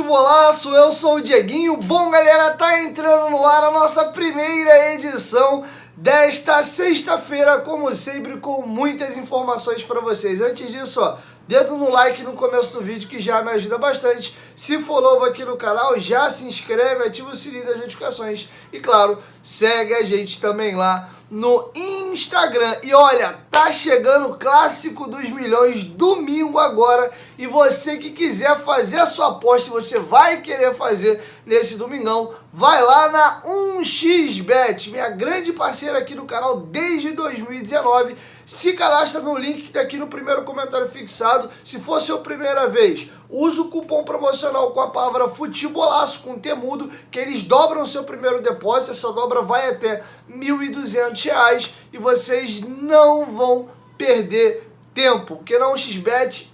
Futebolaço, eu sou o Dieguinho. Bom, galera, tá entrando no ar a nossa primeira edição desta sexta-feira, como sempre, com muitas informações para vocês. Antes disso, ó, dedo no like no começo do vídeo que já me ajuda bastante. Se for novo aqui no canal, já se inscreve, ativa o sininho das notificações e, claro, segue a gente também lá no Instagram. E olha, tá chegando o Clássico dos Milhões domingo agora, e você que quiser fazer a sua aposta, você vai querer fazer nesse domingão, vai lá na 1xBet, minha grande parceira aqui no canal desde 2019. Se cadastra no link que tá aqui no primeiro comentário fixado. Se for sua primeira vez, usa o cupom promocional com a palavra Futebolaço, com T mudo, que eles dobram o seu primeiro depósito. Essa dobra vai até R$ 1.200 e vocês não vão perder tempo, porque na 1xBet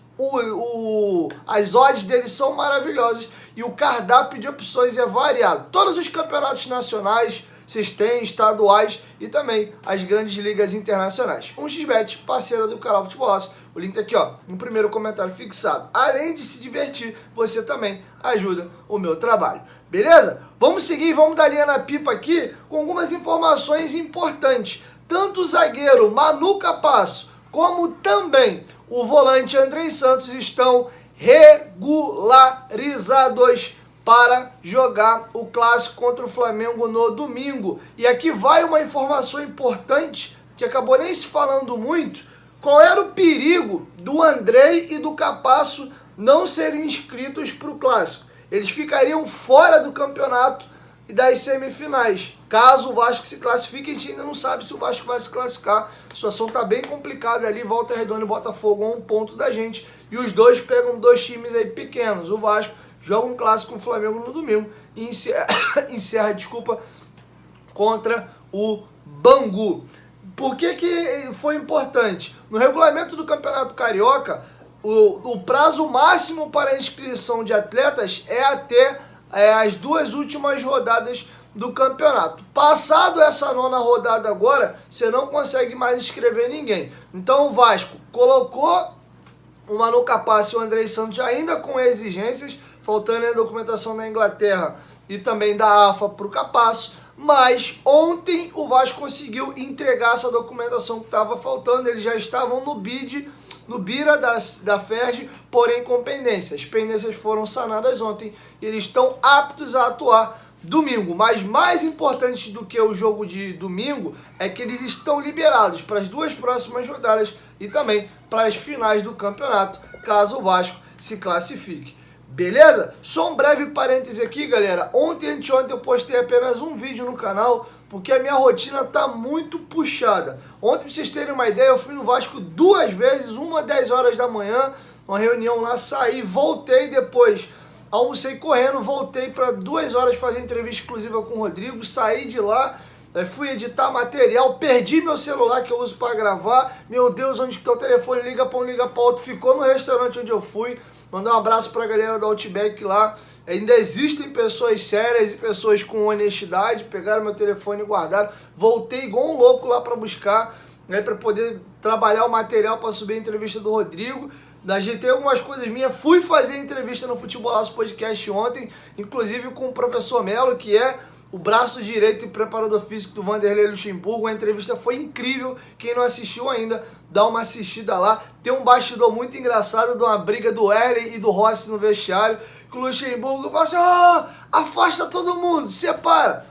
as odds deles são maravilhosas e o cardápio de opções é variado. Todos os campeonatos nacionais vocês têm, estaduais e também as grandes ligas internacionais. 1xBet, parceira do canal Futebolaço. O link tá aqui, ó, no primeiro comentário fixado. Além de se divertir, você também ajuda o meu trabalho. Beleza? Vamos seguir, vamos dar linha na pipa aqui com algumas informações importantes. Tanto o zagueiro Manu Capasso como também o volante Andrei Santos estão regularizados para jogar o Clássico contra o Flamengo no domingo. E aqui vai uma informação importante que acabou nem se falando muito. Qual era o perigo do Andrei e do Capasso não serem inscritos para o Clássico? Eles ficariam fora do campeonato e das semifinais. Caso o Vasco se classifique, a gente ainda não sabe se o Vasco vai se classificar. A situação está bem complicada ali, Volta Redonda e Botafogo a um ponto da gente. E os dois pegam dois times aí pequenos. O Vasco joga um clássico com o Flamengo no domingo e encerra, contra o Bangu. Por que foi importante? No regulamento do Campeonato Carioca, o prazo máximo para a inscrição de atletas é até as duas últimas rodadas do campeonato. Passado essa nona rodada agora, você não consegue mais inscrever ninguém. Então o Vasco colocou o Manu Capasso e o Andrei Santos ainda com exigências, faltando a documentação da Inglaterra e também da AFA para o Capasso, mas ontem o Vasco conseguiu entregar essa documentação que estava faltando. Eles já estavam no BIRA da FERJ, porém com pendências. As pendências foram sanadas ontem e eles estão aptos a atuar domingo. Mas mais importante do que o jogo de domingo é que eles estão liberados para as duas próximas rodadas e também para as finais do campeonato, caso o Vasco se classifique. Beleza? Só um breve parêntese aqui, galera. Ontem e anteontem eu postei apenas um vídeo no canal, porque a minha rotina tá muito puxada. Ontem, pra vocês terem uma ideia, eu fui no Vasco duas vezes, uma às 10 horas da manhã, uma reunião lá, saí, voltei depois, almocei correndo, voltei para 2 horas fazer entrevista exclusiva com o Rodrigo, saí de lá, fui editar material, perdi meu celular que eu uso para gravar. Meu Deus, onde que tá o telefone? Liga para um, liga para outro. Ficou no restaurante onde eu fui. Mandar um abraço para a galera da Outback lá. Ainda existem pessoas sérias e pessoas com honestidade. Pegaram meu telefone e guardaram. Voltei igual um louco lá para buscar, para poder trabalhar o material para subir a entrevista do Rodrigo. Ajeitei algumas coisas minhas. Fui fazer entrevista no Futebolaço Podcast ontem, inclusive com o professor Melo, que é o braço direito e preparador físico do Vanderlei Luxemburgo. A entrevista foi incrível. Quem não assistiu ainda, dá uma assistida lá. Tem um bastidor muito engraçado de uma briga do Erlen e do Rossi no vestiário, que o Luxemburgo fala assim: afasta todo mundo, separa.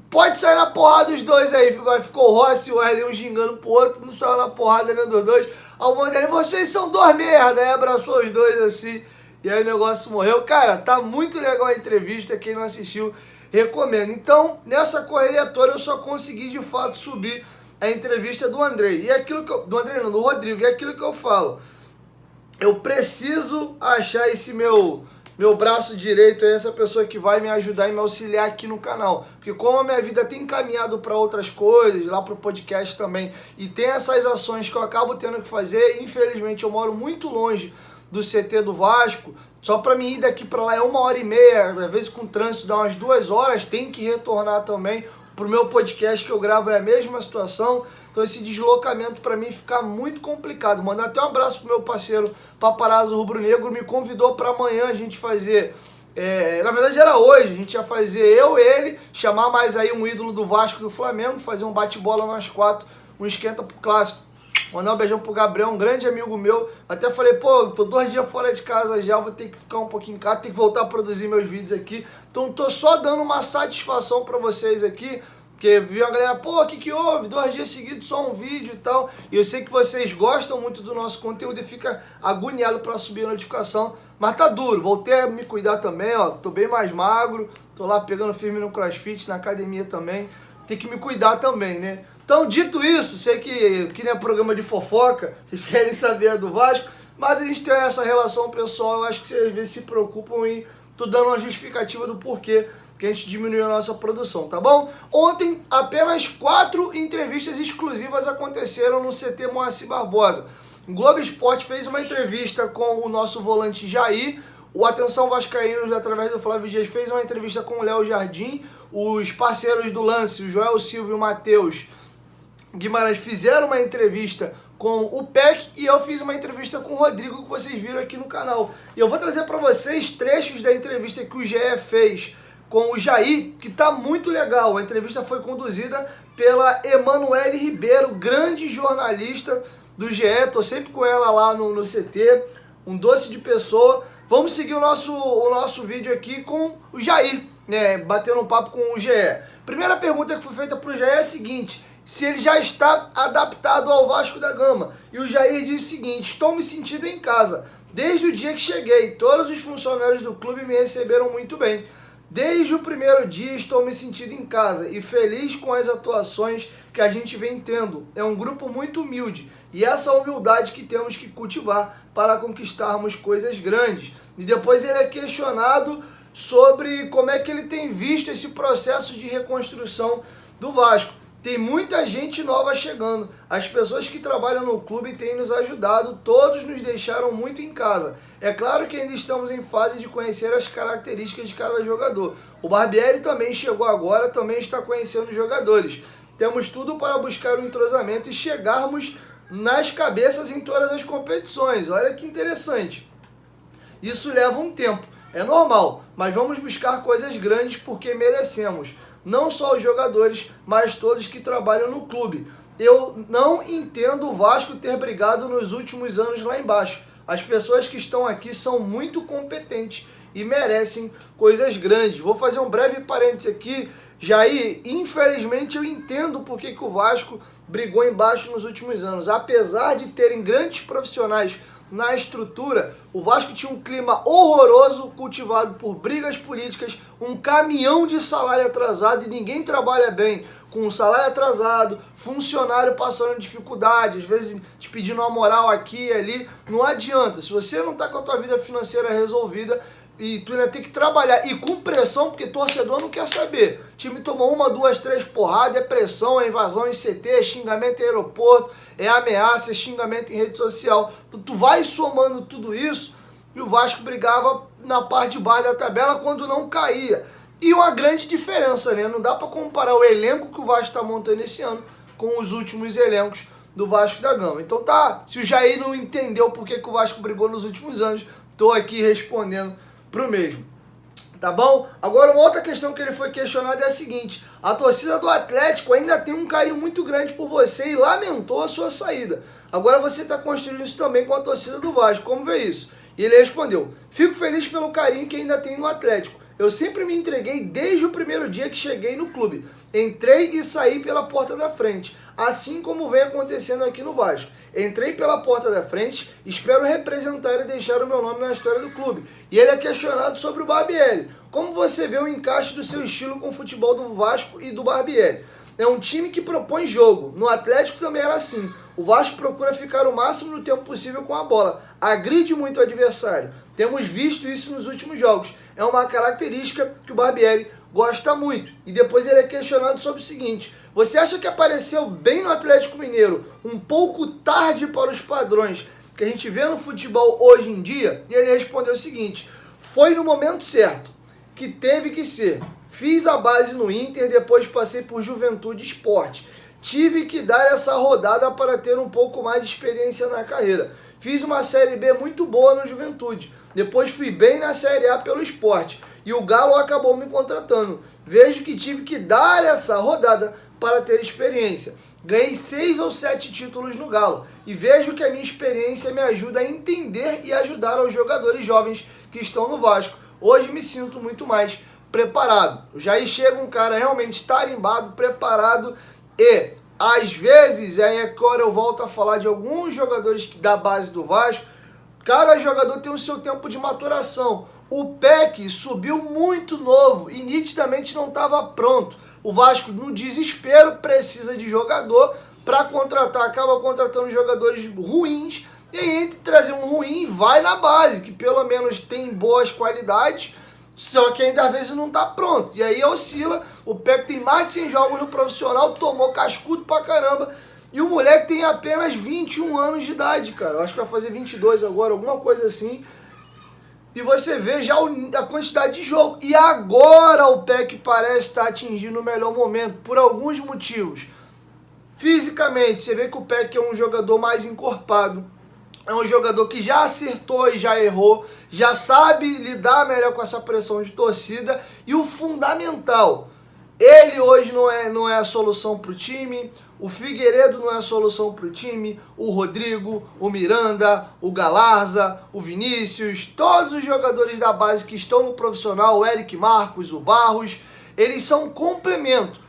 Pode sair na porrada os dois aí. Ficou o Rossi e o Erlen um gingando pro outro, não saiu na porrada nenhum dos dois. Aí o Vanderlei: vocês são dois merda. Aí abraçou os dois assim, e aí o negócio morreu. Cara, tá muito legal a entrevista. Quem não assistiu, recomendo. Então, nessa correria toda, eu só consegui de fato subir a entrevista do Andrei. E aquilo que do Andrei não, do Rodrigo. E aquilo que eu falo, eu preciso achar esse meu braço direito, essa pessoa que vai me ajudar e me auxiliar aqui no canal. Porque como a minha vida tem caminhado para outras coisas, lá pro podcast também, e tem essas ações que eu acabo tendo que fazer, infelizmente eu moro muito longe do CT do Vasco. Só para mim ir daqui para lá é 1h30, às vezes com trânsito dá umas 2 horas, tem que retornar também. Pro meu podcast que eu gravo é a mesma situação, então esse deslocamento para mim fica muito complicado. Mandar até um abraço pro meu parceiro Paparazzo Rubro Negro, me convidou para amanhã a gente fazer Na verdade era hoje, a gente ia fazer ele, chamar mais aí um ídolo do Vasco e do Flamengo, fazer um bate-bola nós 4, um esquenta pro clássico. Mandar um beijão pro Gabriel, um grande amigo meu. Até falei, pô, tô 2 dias fora de casa já, vou ter que ficar um pouquinho em casa, ter que voltar a produzir meus vídeos aqui. Então tô só dando uma satisfação pra vocês aqui, porque viu a galera, pô, o que houve? 2 dias seguidos só um vídeo e tal. E eu sei que vocês gostam muito do nosso conteúdo e fica agoniado pra subir a notificação. Mas tá duro, voltei a me cuidar também, ó. Tô bem mais magro, tô lá pegando firme no CrossFit, na academia também. Tem que me cuidar também, né? Então, dito isso, sei que nem é programa de fofoca, vocês querem saber do Vasco, mas a gente tem essa relação pessoal, eu acho que vocês às vezes se preocupam em... Tô dando uma justificativa do porquê que a gente diminuiu a nossa produção, tá bom? Ontem, apenas 4 entrevistas exclusivas aconteceram no CT Moacir Barbosa. O Globo Esporte fez uma entrevista com o nosso volante Jair, o Atenção Vascaínos, através do Flávio Dias, fez uma entrevista com o Léo Jardim, os parceiros do lance, o Joel Silva e o Matheus Guimarães fizeram uma entrevista com o PEC e eu fiz uma entrevista com o Rodrigo, que vocês viram aqui no canal. E eu vou trazer para vocês trechos da entrevista que o GE fez com o Jair, que tá muito legal. A entrevista foi conduzida pela Emanuele Ribeiro, grande jornalista do GE, tô sempre com ela lá no CT, um doce de pessoa. Vamos seguir o nosso vídeo aqui com o Jair, né, batendo um papo com o GE. Primeira pergunta que foi feita pro GE é a seguinte: se ele já está adaptado ao Vasco da Gama. E o Jair diz o seguinte: estou me sentindo em casa. Desde o dia que cheguei, todos os funcionários do clube me receberam muito bem. Desde o primeiro dia estou me sentindo em casa e feliz com as atuações que a gente vem tendo. É um grupo muito humilde e essa humildade que temos que cultivar para conquistarmos coisas grandes. E depois ele é questionado sobre como é que ele tem visto esse processo de reconstrução do Vasco. Tem muita gente nova chegando. As pessoas que trabalham no clube têm nos ajudado. Todos nos deixaram muito em casa. É claro que ainda estamos em fase de conhecer as características de cada jogador. O Barbieri também chegou agora, também está conhecendo os jogadores. Temos tudo para buscar um entrosamento e chegarmos nas cabeças em todas as competições. Olha que interessante. Isso leva um tempo. É normal, mas vamos buscar coisas grandes porque merecemos. Não só os jogadores, mas todos que trabalham no clube. Eu não entendo o Vasco ter brigado nos últimos anos lá embaixo. As pessoas que estão aqui são muito competentes e merecem coisas grandes. Vou fazer um breve parênteses aqui. Jair, infelizmente eu entendo por que o Vasco brigou embaixo nos últimos anos. Apesar de terem grandes profissionais na estrutura, o Vasco tinha um clima horroroso, cultivado por brigas políticas, um caminhão de salário atrasado, e ninguém trabalha bem com um salário atrasado, funcionário passando dificuldade, às vezes te pedindo uma moral aqui e ali. Não adianta, se você não está com a tua vida financeira resolvida, e tu ainda tem que trabalhar, e com pressão, porque torcedor não quer saber. O time tomou 1, 2, 3 porradas, é pressão, é invasão em CT, é xingamento em aeroporto, é ameaça, é xingamento em rede social. Tu vai somando tudo isso, e o Vasco brigava na parte de baixo da tabela quando não caía. E uma grande diferença, né? Não dá para comparar o elenco que o Vasco está montando esse ano com os últimos elencos do Vasco da Gama. Então tá, se o Jair não entendeu por que o Vasco brigou nos últimos anos, tô aqui respondendo pro mesmo, tá bom? Agora uma outra questão que ele foi questionado é a seguinte: a torcida do Atlético ainda tem um carinho muito grande por você e lamentou a sua saída. Agora você está construindo isso também com a torcida do Vasco, como vê isso? E ele respondeu: fico feliz pelo carinho que ainda tem no Atlético. Eu sempre me entreguei desde o primeiro dia que cheguei no clube. Entrei e saí pela porta da frente, assim como vem acontecendo aqui no Vasco. Entrei pela porta da frente, espero representar e deixar o meu nome na história do clube. E ele é questionado sobre o Barbieri. Como você vê o encaixe do seu estilo com o futebol do Vasco e do Barbieri? É um time que propõe jogo. No Atlético também era assim. O Vasco procura ficar o máximo do tempo possível com a bola. Agride muito o adversário. Temos visto isso nos últimos jogos. É uma característica que o Barbieri gosta muito. E depois ele é questionado sobre o seguinte: você acha que apareceu bem no Atlético Mineiro um pouco tarde para os padrões que a gente vê no futebol hoje em dia? E ele respondeu o seguinte: foi no momento certo, que teve que ser. Fiz a base no Inter, depois passei por Juventude Esporte. Tive que dar essa rodada para ter um pouco mais de experiência na carreira. Fiz uma Série B muito boa no Juventude. Depois fui bem na Série A pelo Sport. E o Galo acabou me contratando. Vejo que tive que dar essa rodada para ter experiência. Ganhei 6 ou 7 títulos no Galo. E vejo que a minha experiência me ajuda a entender e ajudar os jogadores jovens que estão no Vasco. Hoje me sinto muito mais preparado. Já aí chega um cara realmente tarimbado, preparado e, às vezes, aí agora eu volto a falar de alguns jogadores da base do Vasco. Cada jogador tem o seu tempo de maturação. O Peck subiu muito novo e nitidamente não estava pronto. O Vasco, no desespero, precisa de jogador para contratar. Acaba contratando jogadores ruins. E aí, entre trazer um ruim, vai na base, que pelo menos tem boas qualidades, só que ainda às vezes não está pronto. E aí oscila. O Peck tem mais de 100 jogos no profissional, tomou cascudo pra caramba. E o moleque tem apenas 21 anos de idade, cara. Eu acho que vai fazer 22 agora, alguma coisa assim. E você vê já a quantidade de jogo. E agora o Peck parece estar atingindo o melhor momento, por alguns motivos. Fisicamente, você vê que o Peck é um jogador mais encorpado. É um jogador que já acertou e já errou, já sabe lidar melhor com essa pressão de torcida. E o fundamental, ele hoje não é a solução para o time, o Figueiredo não é a solução para o time, o Rodrigo, o Miranda, o Galarza, o Vinícius, todos os jogadores da base que estão no profissional, o Eric Marcos, o Barros, eles são um complemento.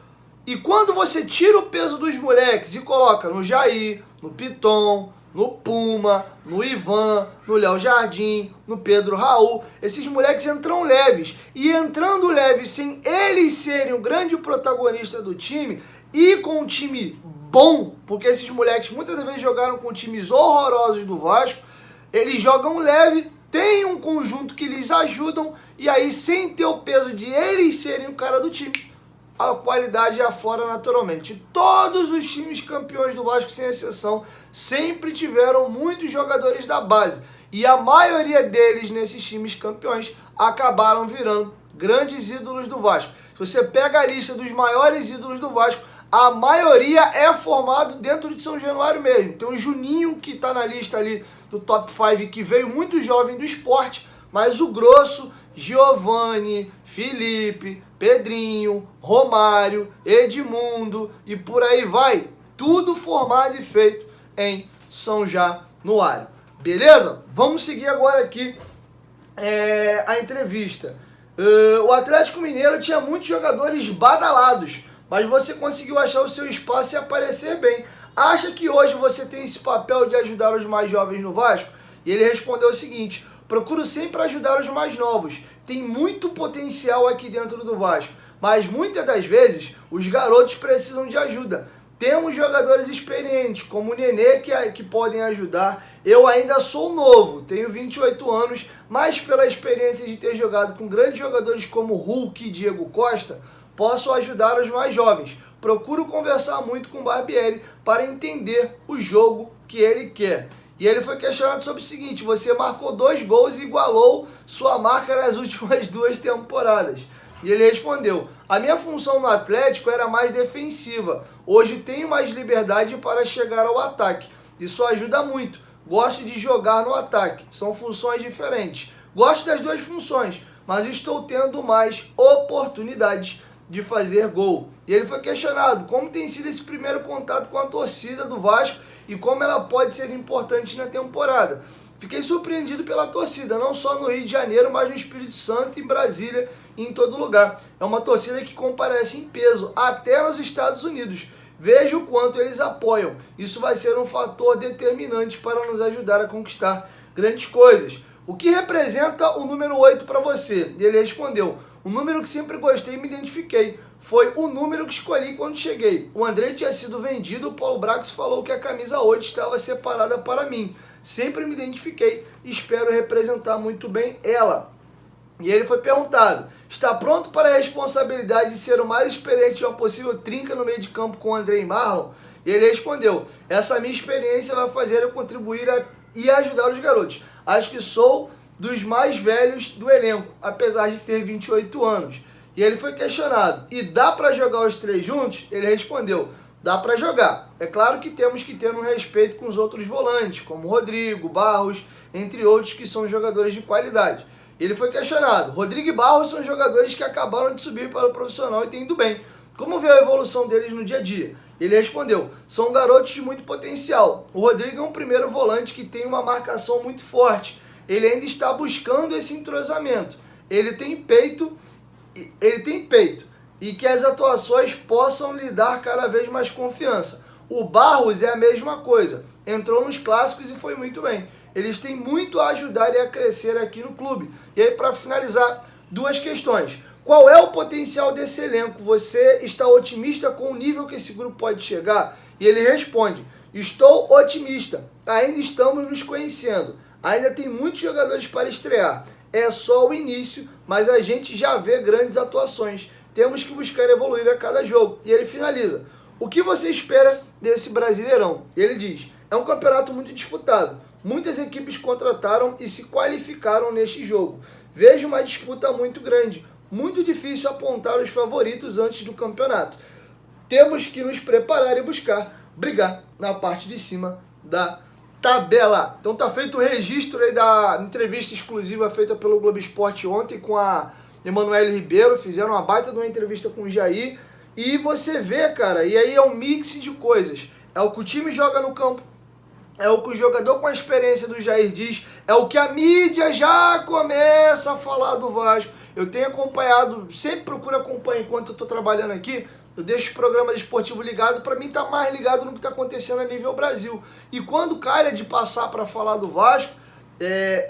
E quando você tira o peso dos moleques e coloca no Jair, no Piton, no Puma, no Ivan, no Léo Jardim, no Pedro Raul, esses moleques entram leves. E entrando leves, sem eles serem o grande protagonista do time, e com um time bom, porque esses moleques muitas vezes jogaram com times horrorosos do Vasco, eles jogam leve, tem um conjunto que lhes ajudam, e aí sem ter o peso de eles serem o cara do time, a qualidade aflora naturalmente. Todos os times campeões do Vasco, sem exceção, sempre tiveram muitos jogadores da base. E a maioria deles, nesses times campeões, acabaram virando grandes ídolos do Vasco. Se você pega a lista dos maiores ídolos do Vasco, a maioria é formado dentro de São Januário mesmo. Tem o Juninho, que está na lista ali do top 5, que veio muito jovem do esporte, mas o grosso, Giovani, Felipe, Pedrinho, Romário, Edmundo e por aí vai. Tudo formado e feito em São Januário. Beleza? Vamos seguir agora aqui a entrevista. O Atlético Mineiro tinha muitos jogadores badalados, mas você conseguiu achar o seu espaço e aparecer bem. Acha que hoje você tem esse papel de ajudar os mais jovens no Vasco? E ele respondeu o seguinte: procuro sempre ajudar os mais novos. Tem muito potencial aqui dentro do Vasco, mas muitas das vezes os garotos precisam de ajuda. Temos jogadores experientes, como o Nenê, que podem ajudar. Eu ainda sou novo, tenho 28 anos, mas pela experiência de ter jogado com grandes jogadores como Hulk e Diego Costa, posso ajudar os mais jovens. Procuro conversar muito com o Barbieri para entender o jogo que ele quer. E ele foi questionado sobre o seguinte: você marcou 2 gols e igualou sua marca nas últimas 2 temporadas. E ele respondeu: a minha função no Atlético era mais defensiva. Hoje tenho mais liberdade para chegar ao ataque. Isso ajuda muito. Gosto de jogar no ataque. São funções diferentes. Gosto das 2 funções, mas estou tendo mais oportunidades de fazer gol. E ele foi questionado como tem sido esse primeiro contato com a torcida do Vasco e como ela pode ser importante na temporada. Fiquei surpreendido pela torcida, não só no Rio de Janeiro, mas no Espírito Santo, em Brasília e em todo lugar. É uma torcida que comparece em peso, até nos Estados Unidos. Veja o quanto eles apoiam. Isso vai ser um fator determinante para nos ajudar a conquistar grandes coisas. O que representa o número 8 para você? E ele respondeu: o número que sempre gostei e me identifiquei. Foi o número que escolhi quando cheguei. O André tinha sido vendido, o Paulo Brax falou que a camisa 8 estava separada para mim. Sempre me identifiquei e espero representar muito bem ela. E ele foi perguntado: está pronto para a responsabilidade de ser o mais experiente de uma possível trinca no meio de campo com o André e Marlon? E ele respondeu: essa minha experiência vai fazer eu contribuir e ajudar os garotos. Acho que sou dos mais velhos do elenco, apesar de ter 28 anos. E ele foi questionado: e dá para jogar os 3 juntos? Ele respondeu: dá para jogar. É claro que temos que ter um respeito com os outros volantes, como Rodrigo, Barros, entre outros que são jogadores de qualidade. Ele foi questionado. Rodrigo e Barros são jogadores que acabaram de subir para o profissional e têm ido bem. Como vê a evolução deles no dia a dia? Ele respondeu, são garotos de muito potencial. O Rodrigo é um primeiro volante que tem uma marcação muito forte. Ele ainda está buscando esse entrosamento. Ele tem peito e que as atuações possam lhe dar cada vez mais confiança. O Barros é a mesma coisa. Entrou nos clássicos e foi muito bem. Eles têm muito a ajudar e a crescer aqui no clube. E aí, para finalizar, duas questões. Qual é o potencial desse elenco? Você está otimista com o nível que esse grupo pode chegar? E ele responde, estou otimista. Ainda estamos nos conhecendo. Ainda tem muitos jogadores para estrear. É só o início, mas a gente já vê grandes atuações. Temos que buscar evoluir a cada jogo. E ele finaliza. O que você espera desse Brasileirão? Ele diz, é um campeonato muito disputado. Muitas equipes contrataram e se qualificaram neste jogo. Vejo uma disputa muito grande. Muito difícil apontar os favoritos antes do campeonato. Temos que nos preparar e brigar na parte de cima da tabela. Então tá feito o registro aí da entrevista exclusiva feita pelo Globo Esporte ontem com a Emanuele Ribeiro. Fizeram uma baita de uma entrevista com o Jair. E você vê, cara, e aí é um mix de coisas. É o que o time joga no campo. É o que o jogador com a experiência do Jair diz. É o que a mídia já começa a falar do Vasco. Eu tenho acompanhado, sempre procuro acompanhar enquanto eu estou trabalhando aqui. Eu deixo os programas esportivos ligados para mim estar mais ligado no que está acontecendo a nível Brasil. E quando calha de passar para falar do Vasco,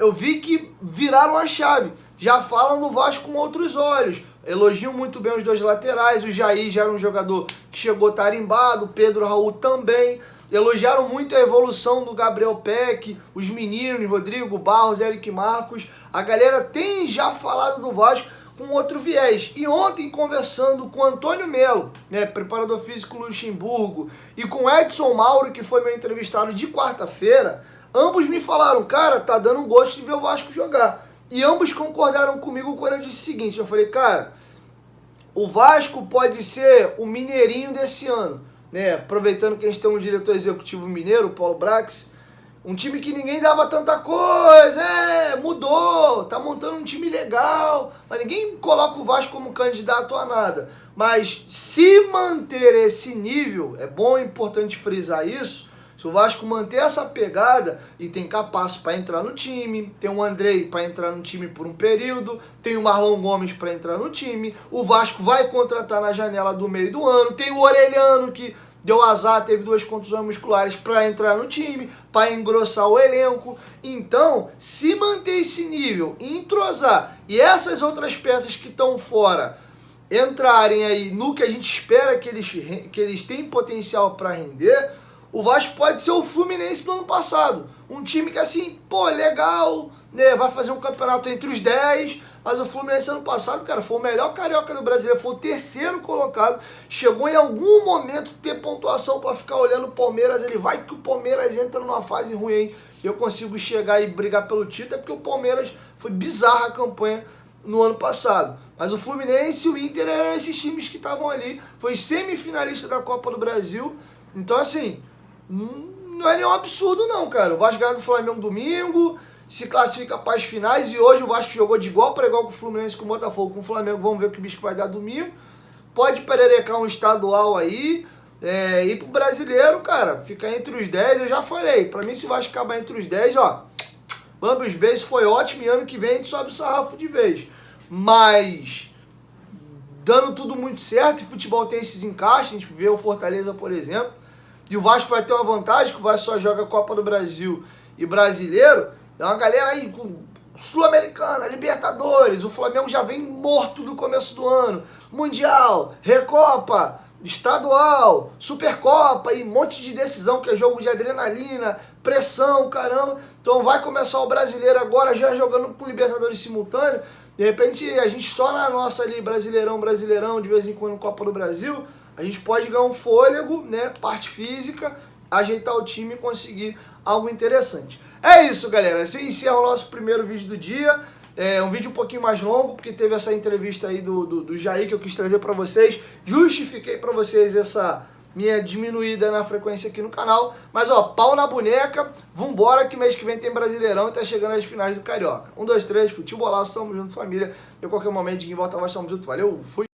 eu vi que viraram a chave. Já falam do Vasco com outros olhos. Elogiam muito bem os dois laterais. O Jair já era um jogador que chegou tarimbado. O Pedro Raul também. Elogiaram muito a evolução do Gabriel Peck, os meninos, Rodrigo, Barros, Eric Marcos. A galera tem já falado do Vasco com outro viés. E ontem, conversando com Antônio Melo, preparador físico Luxemburgo, e com Edson Mauro, que foi meu entrevistado de quarta-feira, ambos me falaram, cara, tá dando um gosto de ver o Vasco jogar. E ambos concordaram comigo quando eu disse o seguinte, eu falei, cara, o Vasco pode ser o mineirinho desse ano. Aproveitando que a gente tem um diretor executivo mineiro, o Paulo Brax, um time que ninguém dava tanta coisa, mudou, tá montando um time legal, mas ninguém coloca o Vasco como candidato a nada. Mas se manter esse nível, é bom e importante frisar isso, se o Vasco manter essa pegada, e tem Capasso para entrar no time, tem o Andrei para entrar no time por um período, tem o Marlon Gomes para entrar no time, o Vasco vai contratar na janela do meio do ano, tem o Orelhano que deu azar, teve 2 contusões musculares para entrar no time, para engrossar o elenco. Então, se manter esse nível, entrosar, e essas outras peças que estão fora entrarem aí no que a gente espera que eles têm potencial para render, o Vasco pode ser o Fluminense do ano passado. Um time que assim, legal, vai fazer um campeonato entre os 10, mas o Fluminense ano passado, cara, foi o melhor carioca do brasileiro, foi o 3º colocado, chegou em algum momento ter pontuação para ficar olhando o Palmeiras, ele vai que o Palmeiras entra numa fase ruim, hein? Eu consigo chegar e brigar pelo título, é porque o Palmeiras foi bizarra a campanha no ano passado. Mas o Fluminense e o Inter eram esses times que estavam ali, foi semifinalista da Copa do Brasil, então assim, não é nenhum absurdo não, cara. O Vasco ganha do Flamengo domingo, se classifica para as finais, e hoje o Vasco jogou de igual para igual com o Fluminense, com o Botafogo, com o Flamengo. Vamos ver o que o bicho vai dar domingo. Pode pererecar um estadual aí, e pro brasileiro, cara, ficar entre os 10, eu já falei. Para mim, se o Vasco acabar entre os 10, Bambi, os beijos foi ótimo, e ano que vem a gente sobe o sarrafo de vez. Mas, dando tudo muito certo, e futebol tem esses encaixes, a gente vê o Fortaleza, por exemplo, e o Vasco vai ter uma vantagem, que o Vasco só joga Copa do Brasil e Brasileiro. É uma galera aí com Sul-Americana, Libertadores, o Flamengo já vem morto do começo do ano. Mundial, Recopa, Estadual, Supercopa e um monte de decisão, que é jogo de adrenalina, pressão, caramba. Então vai começar o Brasileiro agora já jogando com Libertadores simultâneo. De repente a gente só na nossa ali, Brasileirão, de vez em quando Copa do Brasil, a gente pode ganhar um fôlego, parte física, ajeitar o time e conseguir algo interessante. É isso, galera. Assim encerra o nosso primeiro vídeo do dia. É um vídeo um pouquinho mais longo, porque teve essa entrevista aí do Jair que eu quis trazer para vocês. Justifiquei para vocês minha diminuída na frequência aqui no canal. Mas, ó, pau na boneca, vambora que mês que vem tem Brasileirão e tá chegando as finais do Carioca. 1, 2, 3, futebolaço, tamo junto, família. Eu, qualquer momento, de volta, nós tamo junto. Valeu, fui!